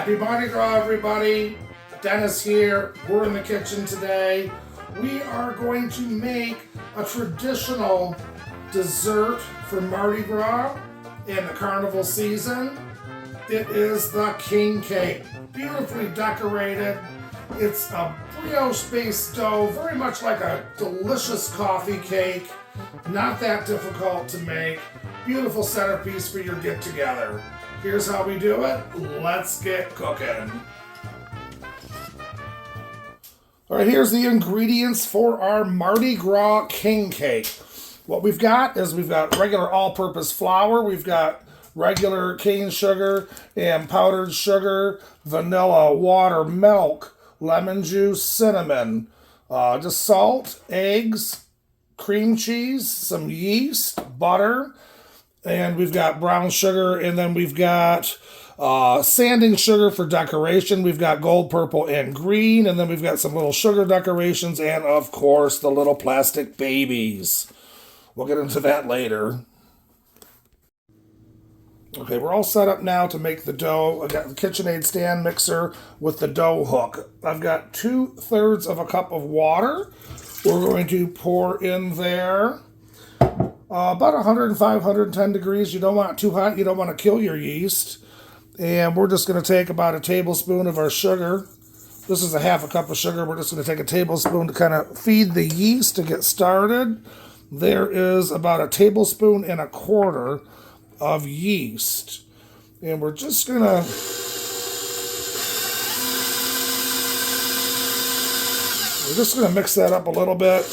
Happy Mardi Gras, everybody. Dennis here. We're in the kitchen today. We are going to make a traditional dessert for Mardi Gras in the carnival season. It is the king cake, beautifully decorated. It's a brioche-based dough, very much like a delicious coffee cake. Not that difficult to make. Beautiful centerpiece for your get-together. Here's how we do it. Let's get cooking. All right, here's the ingredients for our Mardi Gras king cake. What we've got is we've got regular all-purpose flour, we've got regular cane sugar and powdered sugar, vanilla, water, milk, lemon juice, cinnamon, just salt, eggs, cream cheese, some yeast, butter, and we've got brown sugar, and then we've got sanding sugar for decoration. We've got gold, purple, and green, and then we've got some little sugar decorations, and of course the little plastic babies. We'll get into that later. Okay, we're all set up now to make the dough. I've got the KitchenAid stand mixer with the dough hook. I've got 2/3 of a cup of water. We're going to pour in there about 105, 110 degrees. You don't want it too hot. You don't want to kill your yeast. And we're just going to take about a tablespoon of our sugar. This is a half a cup of sugar. We're just going to take a tablespoon to kind of feed the yeast to get started. There is about a tablespoon and a quarter of yeast. And we're just going to mix that up a little bit.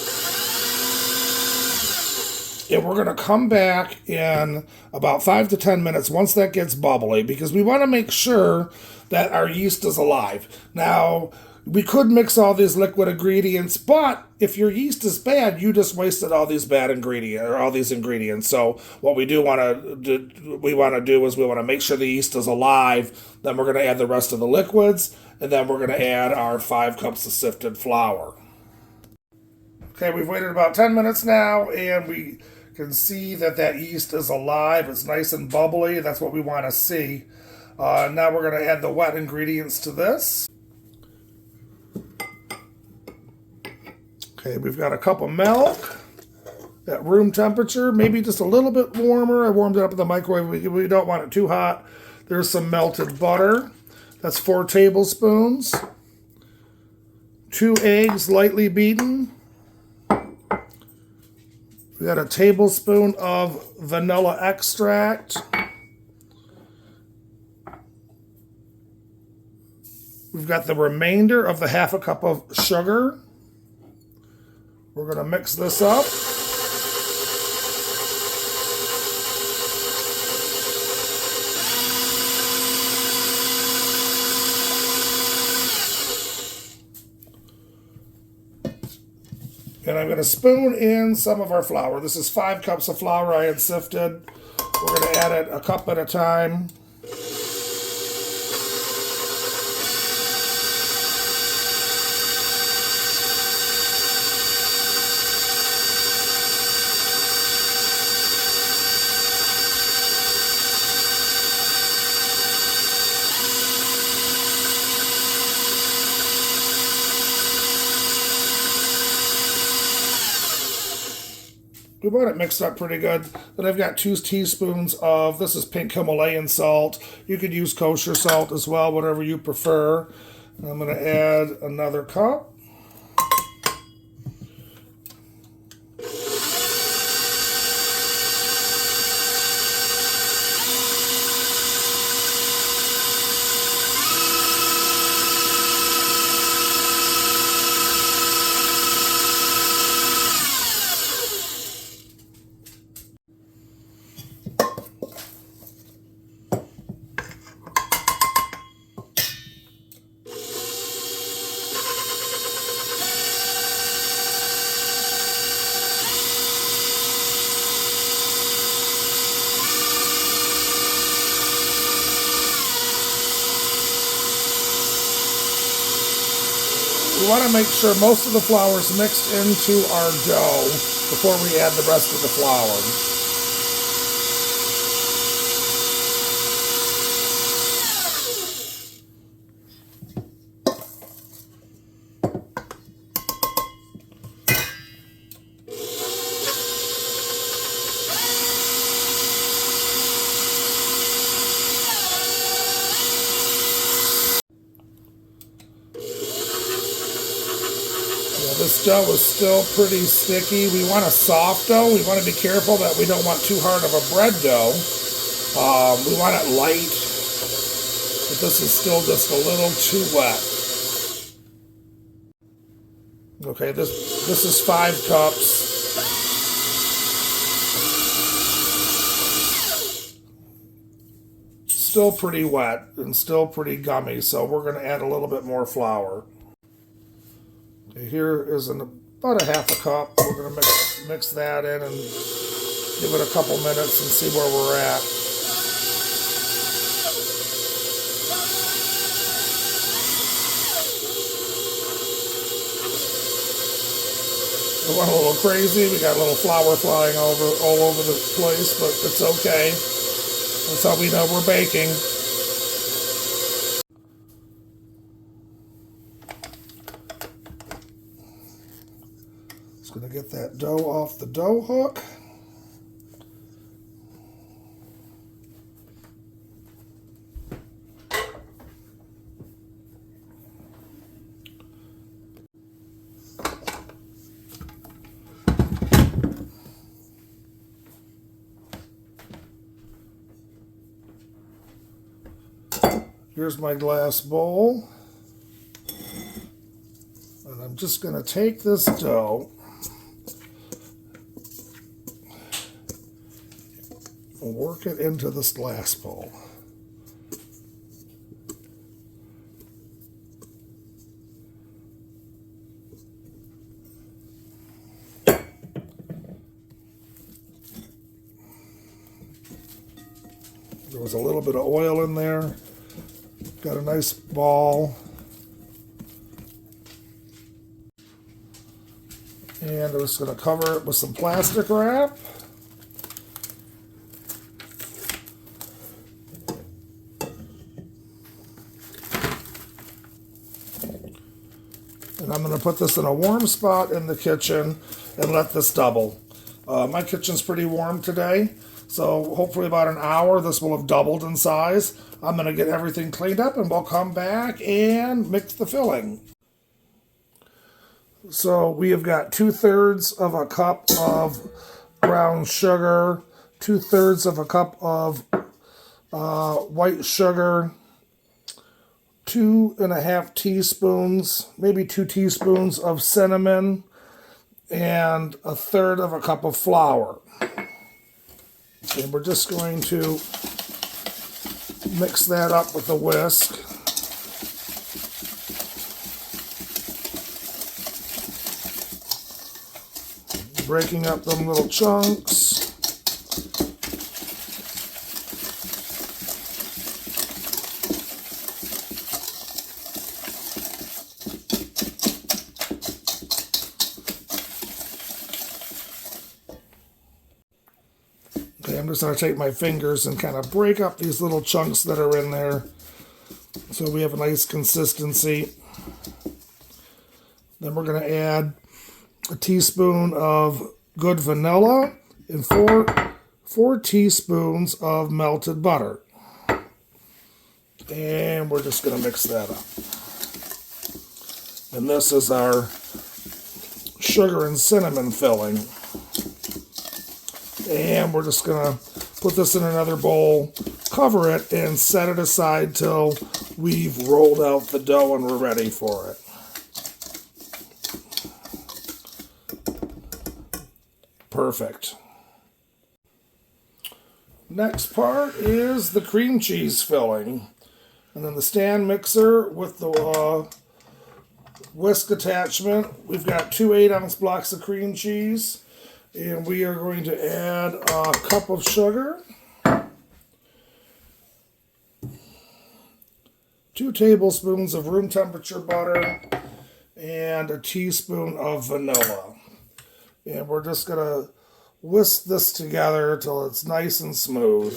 And we're going to come back in about 5 to 10 minutes once that gets bubbly, because we want to make sure that our yeast is alive. Now, we could mix all these liquid ingredients, but if your yeast is bad, you just wasted all these ingredients. So what we want to do is we want to make sure the yeast is alive. Then we're going to add the rest of the liquids, and then we're going to add our 5 cups of sifted flour. Okay, we've waited about 10 minutes now, and we can see that yeast is alive. It's nice and bubbly. That's what we want to see. Now we're going to add the wet ingredients to this. Okay, we've got a cup of milk at room temperature, maybe just a little bit warmer. I warmed it up in the microwave. We don't want it too hot. There's some melted butter. That's 4 tablespoons. 2 eggs lightly beaten. We got a tablespoon of vanilla extract. We've got the remainder of the half a cup of sugar. We're going to mix this up. And I'm going to spoon in some of our flour. This is 5 cups of flour I had sifted. We're going to add it a cup at a time. We want it mixed up pretty good. Then I've got 2 teaspoons of, this is pink Himalayan salt. You could use kosher salt as well, whatever you prefer. And I'm going to add another cup. We want to make sure most of the flour is mixed into our dough before we add the rest of the flour. this dough is still pretty sticky. We want a soft dough. We want to be careful that we don't want too hard of a bread dough. We want it light, but this is still just a little too wet. Okay, this is 5 cups. Still pretty wet and still pretty gummy, so we're going to add a little bit more flour. Okay, here is about a half a cup. We're going to mix that in and give it a couple minutes and see where we're at. It went a little crazy. We got a little flour flying all over the place, but it's okay. That's how we know we're baking. Just going to get that dough off the dough hook. Here's my glass bowl, and I'm just going to take this dough and work it into this glass bowl. There was a little bit of oil in there. Got a nice ball. And I'm just going to cover it with some plastic wrap. And I'm going to put this in a warm spot in the kitchen and let this double. My kitchen's pretty warm today, so hopefully about an hour this will have doubled in size. I'm going to get everything cleaned up and we'll come back and mix the filling. So we have got 2/3 of a cup of brown sugar, 2/3 of a cup of white sugar, 2.5 teaspoons, maybe 2 teaspoons of cinnamon, and 1/3 of a cup of flour. And we're just going to mix that up with a whisk. Breaking up them little chunks. Okay, I'm just going to take my fingers and kind of break up these little chunks that are in there so we have a nice consistency. Then we're going to add a teaspoon of good vanilla and four teaspoons of melted butter. And we're just going to mix that up. And this is our sugar and cinnamon filling. And we're just going to put this in another bowl, cover it, and set it aside till we've rolled out the dough and we're ready for it. Perfect. Next part is the cream cheese filling. And then the stand mixer with the whisk attachment. We've got 2 8-ounce blocks of cream cheese. And we are going to add a cup of sugar, 2 tablespoons of room temperature butter, and a teaspoon of vanilla. And we're just going to whisk this together till it's nice and smooth.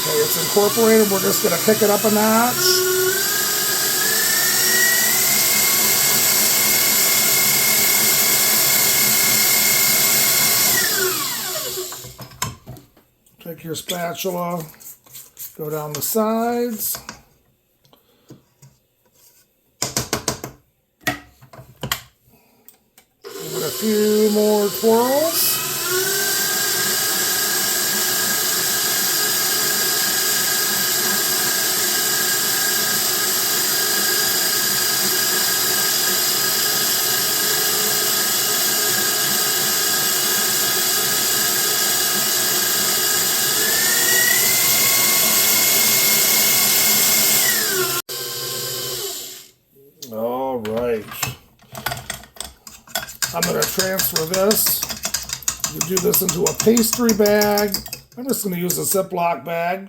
Okay, it's incorporated. We're just going to pick it up a notch. your spatula, go down the sides. Give it a few more twirls. All right. I'm going to transfer this. You do this into a pastry bag. I'm just going to use a Ziploc bag.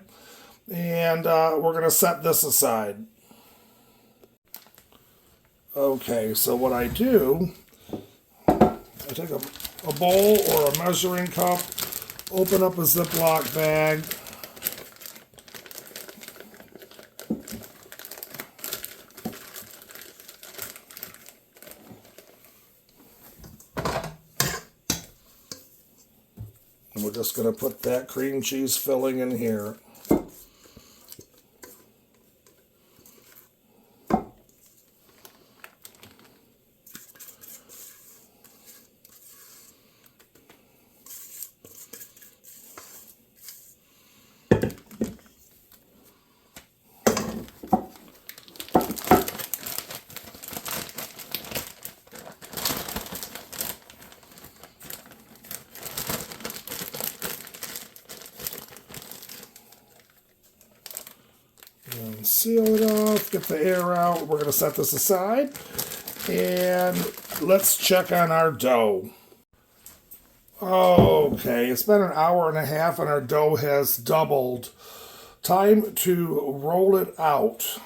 And we're going to set this aside. Okay, so what I do, I take a bowl or a measuring cup, open up a Ziploc bag. And we're just going to put that cream cheese filling in here. And seal it off, get the air out. We're going to set this aside. And let's check on our dough. Okay, it's been an hour and a half and our dough has doubled. Time to roll it out.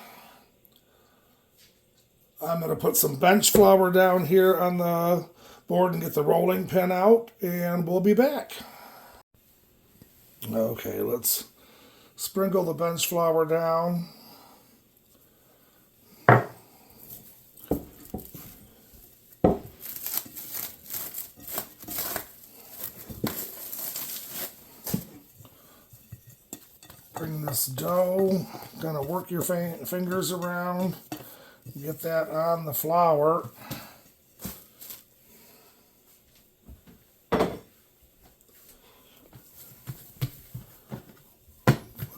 I'm going to put some bench flour down here on the board and get the rolling pin out, and we'll be back. Okay, let's sprinkle the bench flour down. Bring this dough, gonna work your fingers around, get that on the flour. Flip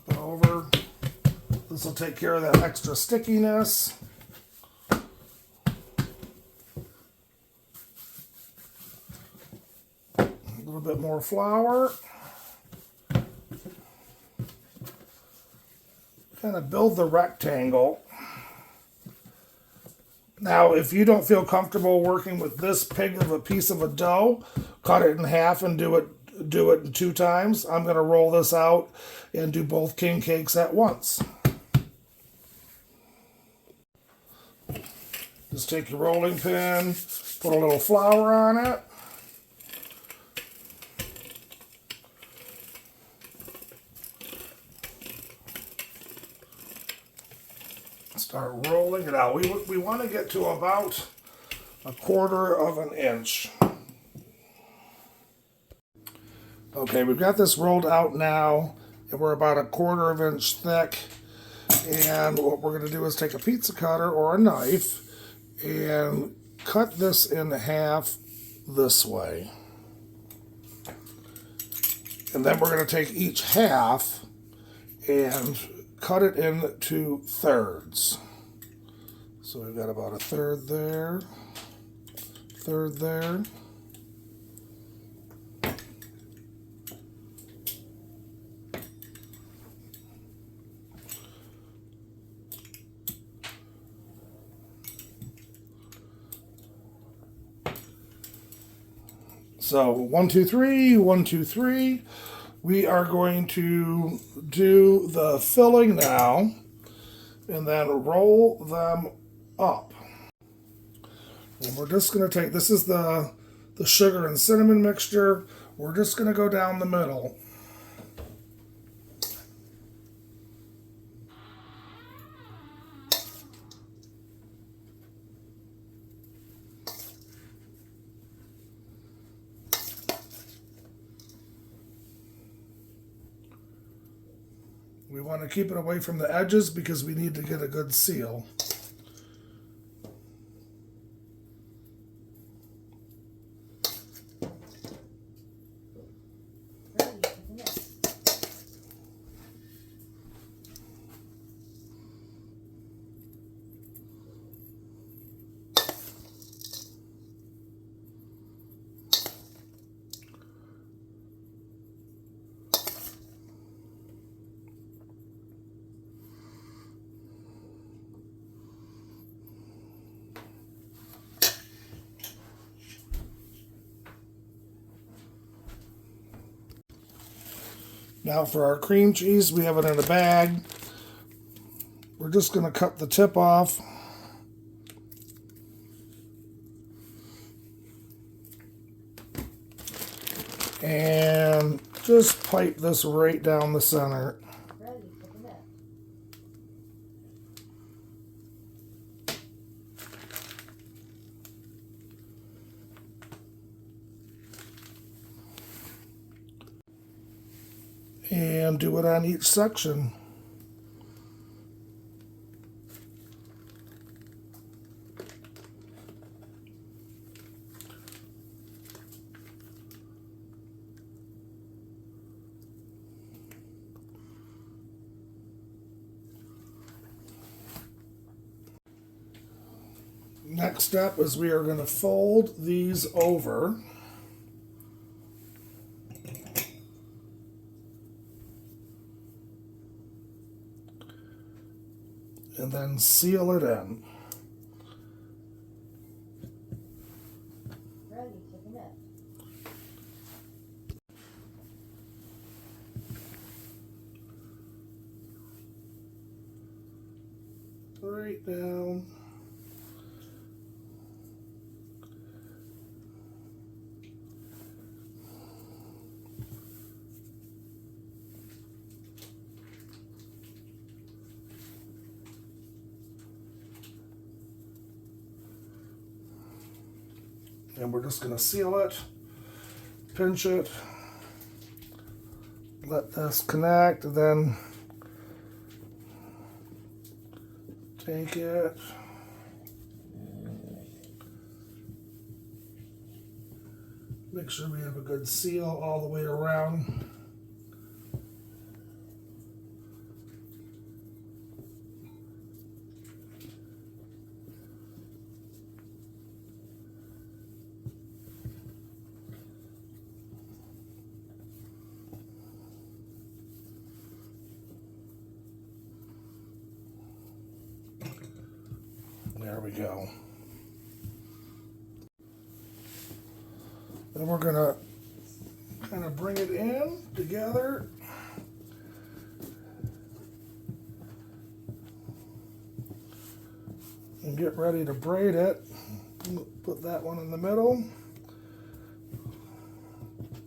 it over. This will take care of that extra stickiness. A little bit more flour. Kind of build the rectangle. Now, if you don't feel comfortable working with this big of a piece of a dough, cut it in half and do it in 2 times. I'm going to roll this out and do both king cakes at once. Just take your rolling pin, put a little flour on it. Start rolling it out. We want to get to about 1/4 of an inch. Okay, we've got this rolled out now, and we're about 1/4 of an inch thick. And what we're going to do is take a pizza cutter or a knife and cut this in half this way. And then we're going to take each half and cut it into thirds. So we've got about 1/3 there, 1/3 there. So 1, 2, 3, 1, 2, 3. We are going to do the filling now and then roll them up. And we're just going to take, this is the sugar and cinnamon mixture. We're just going to go down the middle. We want to keep it away from the edges because we need to get a good seal. Now for our cream cheese, we have it in a bag. We're just going to cut the tip off. And just pipe this right down the center. And do it on each section. Next step is we are going to fold these over. And then seal it in. Right down. And we're just going to seal it, pinch it, let this connect, and then take it, make sure we have a good seal all the way around. There we go. Then we're going to kind of bring it in together. And get ready to braid it. Put that one in the middle.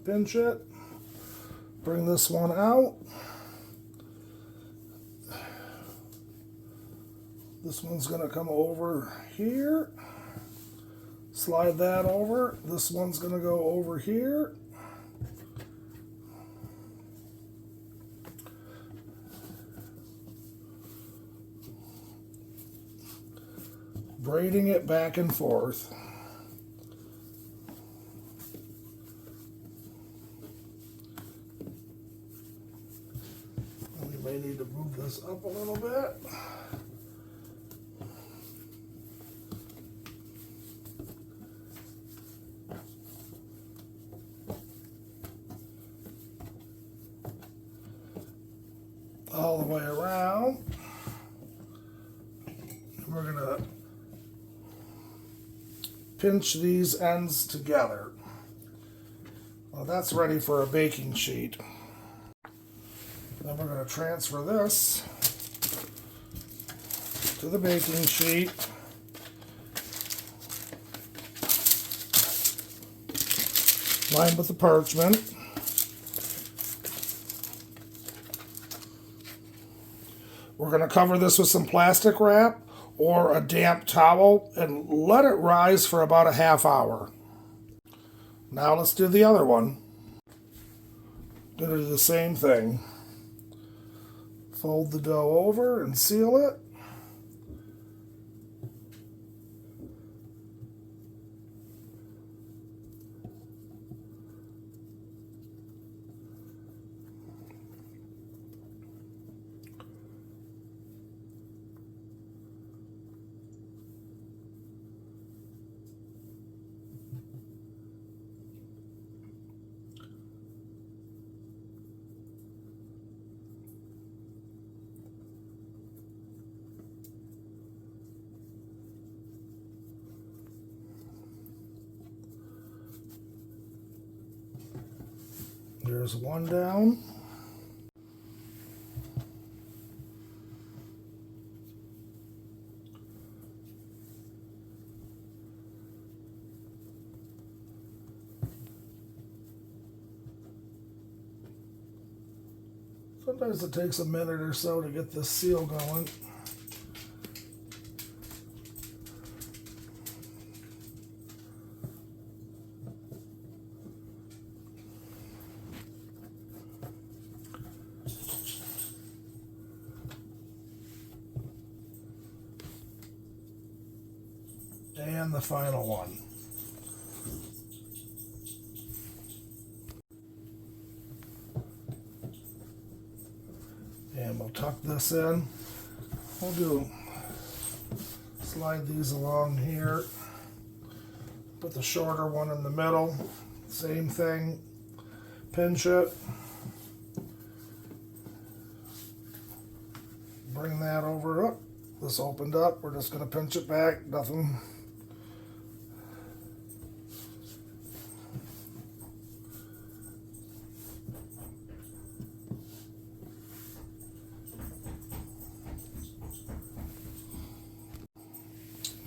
Pinch it. Bring this one out. This one's going to come over here. Slide that over. This one's going to go over here. Braiding it back and forth. We may need to move this up a little bit. All the way around. And we're going to pinch these ends together. Well, that's ready for a baking sheet. Then we're going to transfer this to the baking sheet. Lined with the parchment. We're going to cover this with some plastic wrap or a damp towel and let it rise for about a half hour. Now let's do the other one. Going to do the same thing. Fold the dough over and seal it. There's one down. Sometimes it takes a minute or so to get this seal going. And the final one. And we'll tuck this in. We'll slide these along here. Put the shorter one in the middle. Same thing. Pinch it. Bring that over up. This opened up. We're just going to pinch it back. Nothing.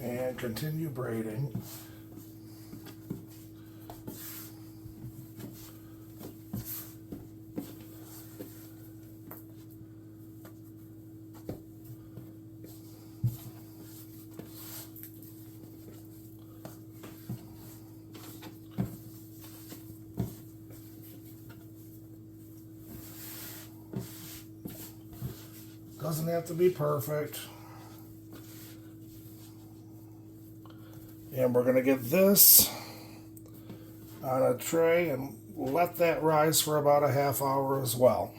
And continue braiding. Doesn't have to be perfect. And we're going to get this on a tray and let that rise for about a half hour as well.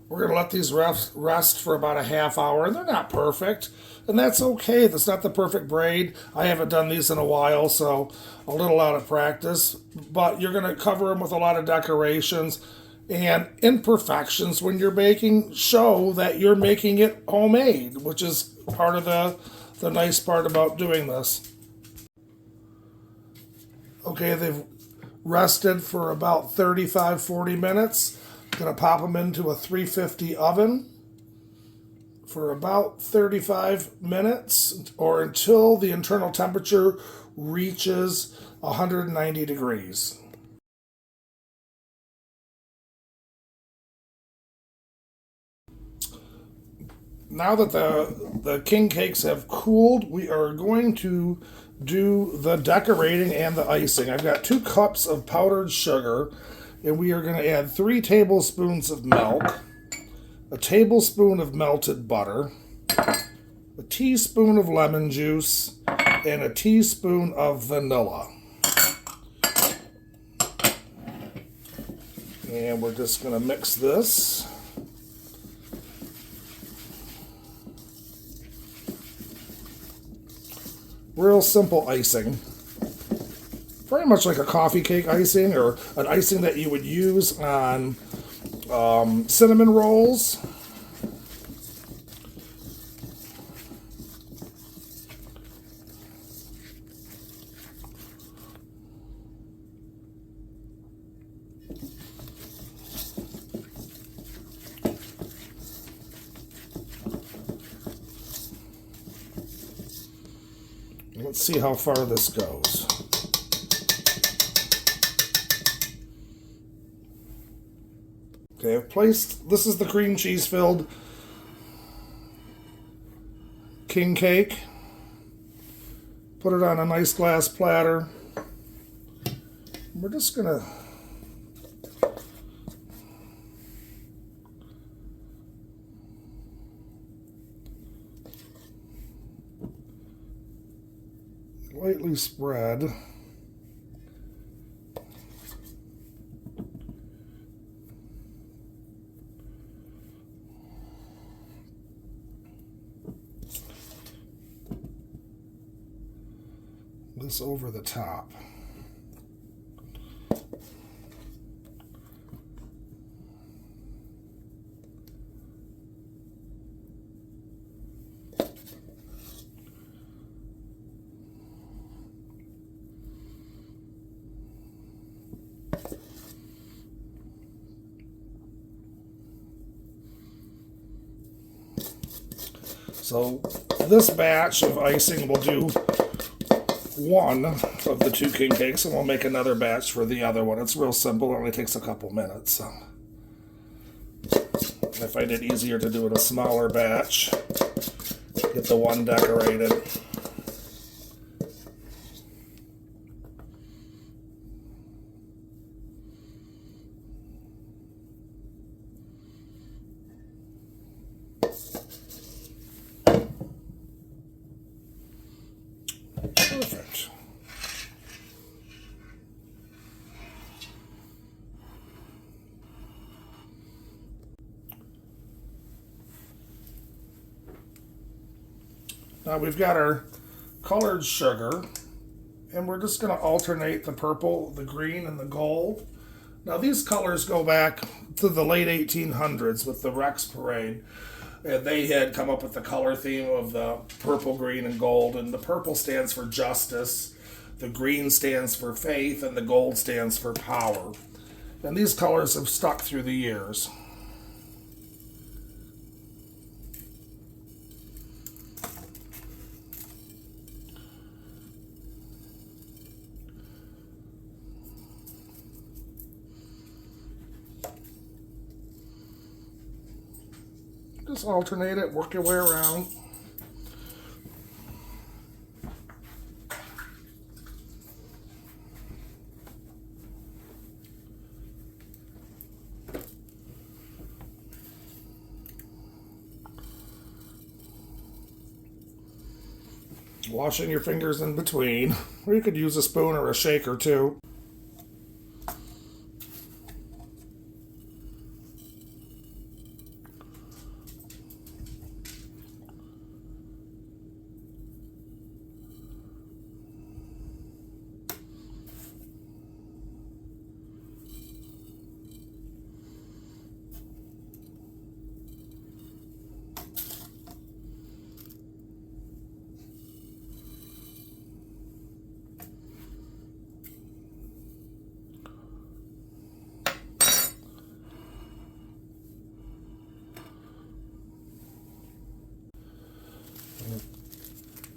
We're going to let these rest for about a half hour, and they're not perfect, and that's okay. That's not the perfect braid. I haven't done these in a while, so a little out of practice, but you're going to cover them with a lot of decorations, and imperfections when you're baking show that you're making it homemade, which is part of the nice part about doing this. Okay, they've rested for about 35-40 minutes. Gonna pop them into a 350 oven for about 35 minutes or until the internal temperature reaches 190 degrees. Now that the king cakes have cooled, we are going to do the decorating and the icing. I've got 2 cups of powdered sugar, and we are going to add 3 tablespoons of milk, a tablespoon of melted butter, a teaspoon of lemon juice, and a teaspoon of vanilla. And we're just going to mix this. Real simple icing. Very much like a coffee cake icing or an icing that you would use on cinnamon rolls. Let's see how far this goes. Okay, I've placed, this is the cream cheese filled king cake. Put it on a nice glass platter. We're just gonna lightly spread. This over the top. So this batch of icing will do one of the 2 king cakes, and we'll make another batch for the other one. It's real simple. It only takes a couple minutes. So I find it easier to do it a smaller batch. Get the one decorated. Perfect. Now we've got our colored sugar, and we're just going to alternate the purple, the green, and the gold. Now these colors go back to the late 1800s with the Rex Parade. And they had come up with the color theme of the purple, green, and gold. And the purple stands for justice, the green stands for faith, and the gold stands for power. And these colors have stuck through the years. Just alternate it, work your way around. Washing your fingers in between, or you could use a spoon or a shaker too.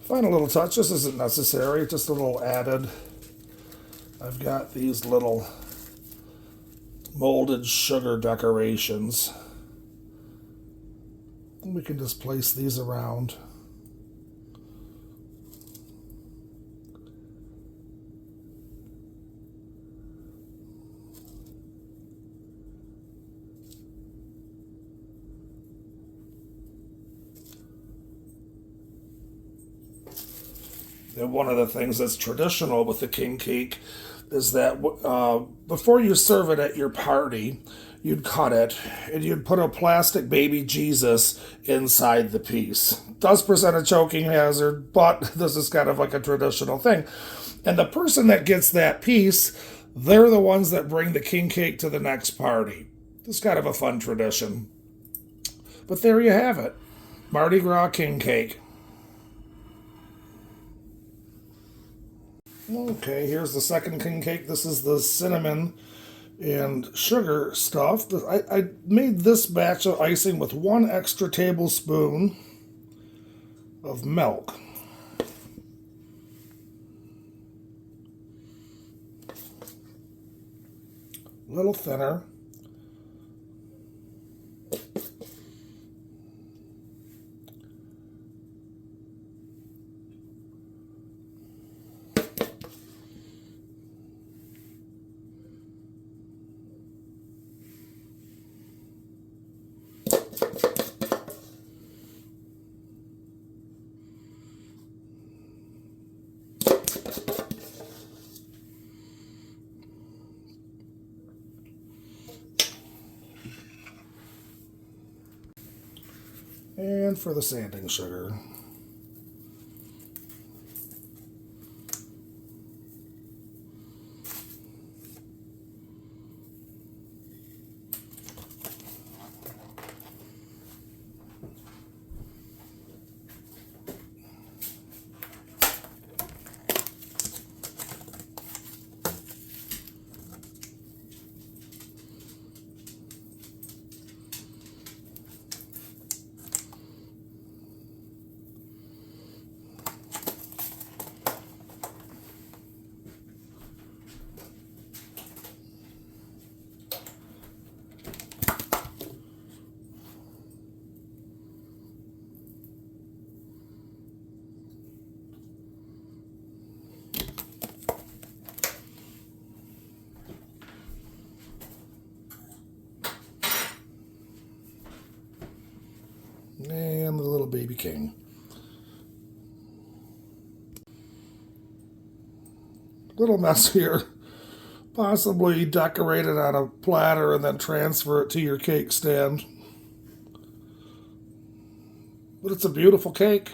Final little touch, this isn't necessary, just a little added. I've got these little molded sugar decorations. And we can just place these around. And one of the things that's traditional with the king cake is that before you serve it at your party, you'd cut it and you'd put a plastic baby Jesus inside the piece. Does present a choking hazard, but this is kind of like a traditional thing. And the person that gets that piece, they're the ones that bring the king cake to the next party. It's kind of a fun tradition. But there you have it. Mardi Gras king cake. Okay, here's the second king cake. This is the cinnamon and sugar stuff. I made this batch of icing with 1 extra tablespoon of milk. A little thinner. And for the sanding sugar. And the little baby king. Little messier. Possibly decorate it on a platter and then transfer it to your cake stand. But it's a beautiful cake.